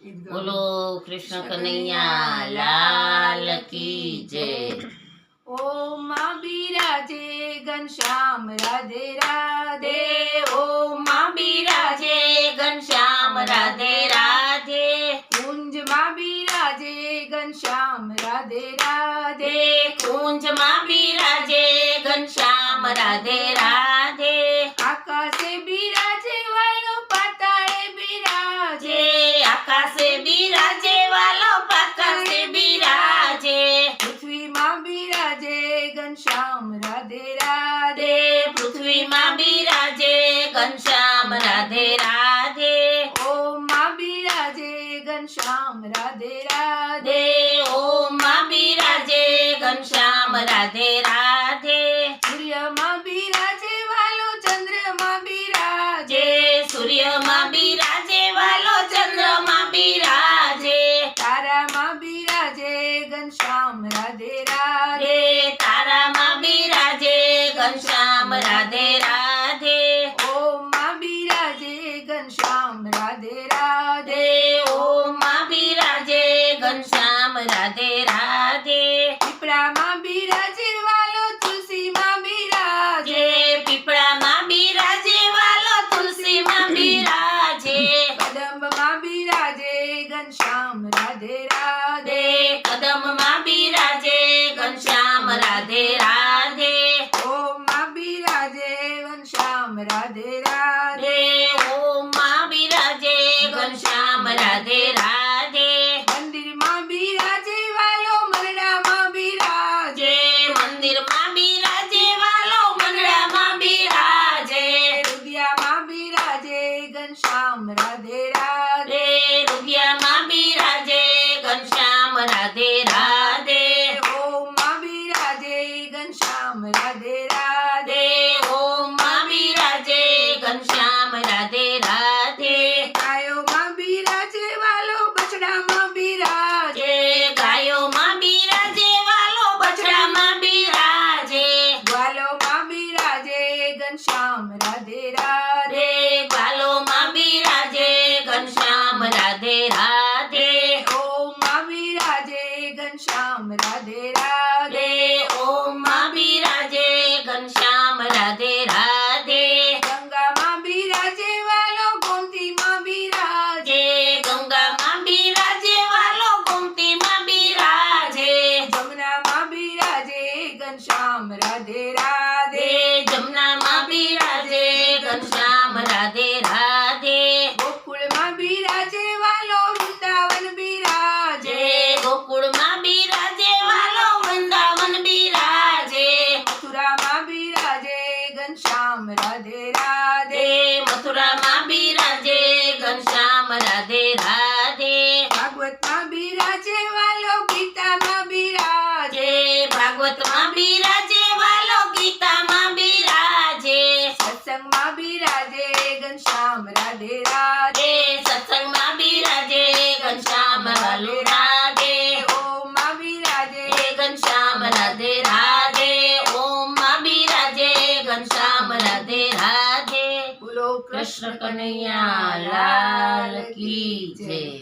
બોલો કૃષ્ણ કનૈયા લાલ કી જય। ઓ માં બિરાજે ઘનશ્યામ રાધે રાધે, ઓ માં બિરાજે ઘનશ્યામ રાધે રાધે, કુંજમાં બિરાજે ઘનશ્યામ રાધે રાધે, કુંજમાં બિરાજે ઘનશ્યામ રાધે રાધે, આકાશે બિરાજે વાલો પાતાળે બિરાજે, આકાશે બિરાજે વાલો પાતાળે બિરાજે, પૃથ્વીમાં બિરાજે ઘનશ્યામ રાધે રાધે, પૃથ્વીમાં બિરાજે ઘનશ્યામ રાધે રાધે, ઓમ માં બિરાજે ઘનશ્યામ રાધે રાધે, ઓમ માં બિરાજે ઘનશ્યામ રાધે રાધે, સૂર્યમાં બિરાજે વાલો ચંદ્રમાં બિરાજે, સૂર્યમાં બિરાજે વાલો ચંદ્રમાં બિરાજે, તારામાં બિરાજે ઘનશ્યામ રાધે રાધે, તારામાં બિરાજે ઘનશ્યામ રાધે રાધે, ઓમ માં બિરાજે ઘનશ્યામ રાધે રાધે, ઓમ માં બિરાજે ઘનશ્યામ રાધે રાધે, પીપળામાં બિરાજે વાલો તુલસીમાં બિરાજે, પીપળામાં બિરાજે વાલો તુલસીમાં બિરાજે, કદંબમાં બિરાજે ઘનશ્યામ રાધે રાધે, કદમમાં બિરાજે ઘનશ્યામ રાધે રાધે, ઓમ માં બિરાજે ઘનશ્યામ રાધે રાધે, ઓમ માં બિરાજે ઘનશ્યામ રાધે રાધે, મંદિરમાં બિરાજે વાલો મરડામાં બિરાજે, મંદિરમાં બિરાજે વાલો મંડળામાં બિરાજે, રુદિયામાં બિરાજે ઘનશ્યામ રાધે રાધે, રૂપિયામાં બિરાજે ઘનશ્યામ રાધે રાધે, ઓમ માં બિરાજે ઘનશ્યામ રાધે રાધે, ઓમ માં બિરાજે ઘનશ્યામ રાધે રાધે, ગાયોમાં બિરાજે વાલો બછડામાં બિરાજે, ગાયોમાં બિરાજે વાલો બછડામાં બિરાજે, ગ્વાલોમાં બિરાજે ઘનશ્યામ રાધે રાધે, ગ્વાલોમાં બિરાજે ઘનશ્યામ રાધે રાધે, ઓમ માં બિરાજે ઘનશ્યામ રાધે રાધે, ઓમ માં બિરાજે ઘનશ્યામ રાધે રાધે, ગંગામાં બિરાજે વાલો ગોમતીમાં બિરાજે, ગંગામાં બિરાજે વાલો ગોમતીમાં બિરાજે, જમનામાં બિરાજે ઘનશ્યામ રાધે રાધે, જમનામાં બિરાજે ઘનશ્યામ રાધે રાધે, ગોકુળમાં બિરાજે વાલો વૃંદાવન બિરાજે, ગોકુળમાં બિરાજે વાલો વૃંદાવન બિરાજે, મથુરામાં બિરાજે ઘનશ્યામ રાધે રાધે, મથુરામાં બિરાજે ઘનશ્યામ રાધે રાધે, ભાગવતમાં બિરાજે વાલો ગીતામાં બિરાજે, ભાગવતમાં બિરાજે વાલો ગીતામાં બિરાજે, સત્સંગમાં બિરાજે ઘનશ્યામ રાધે રાધે, સત્સંગમાં બિરાજે ઘનશ્યામ વાલો રાધે, ઓમ માં બિરાજે ઘનશ્યામ રાધે રાધે, ઓમ માં બિરાજે ઘનશ્યામ રાધે રાધે, બોલો કૃષ્ણ કનૈયા લાલ કી જય।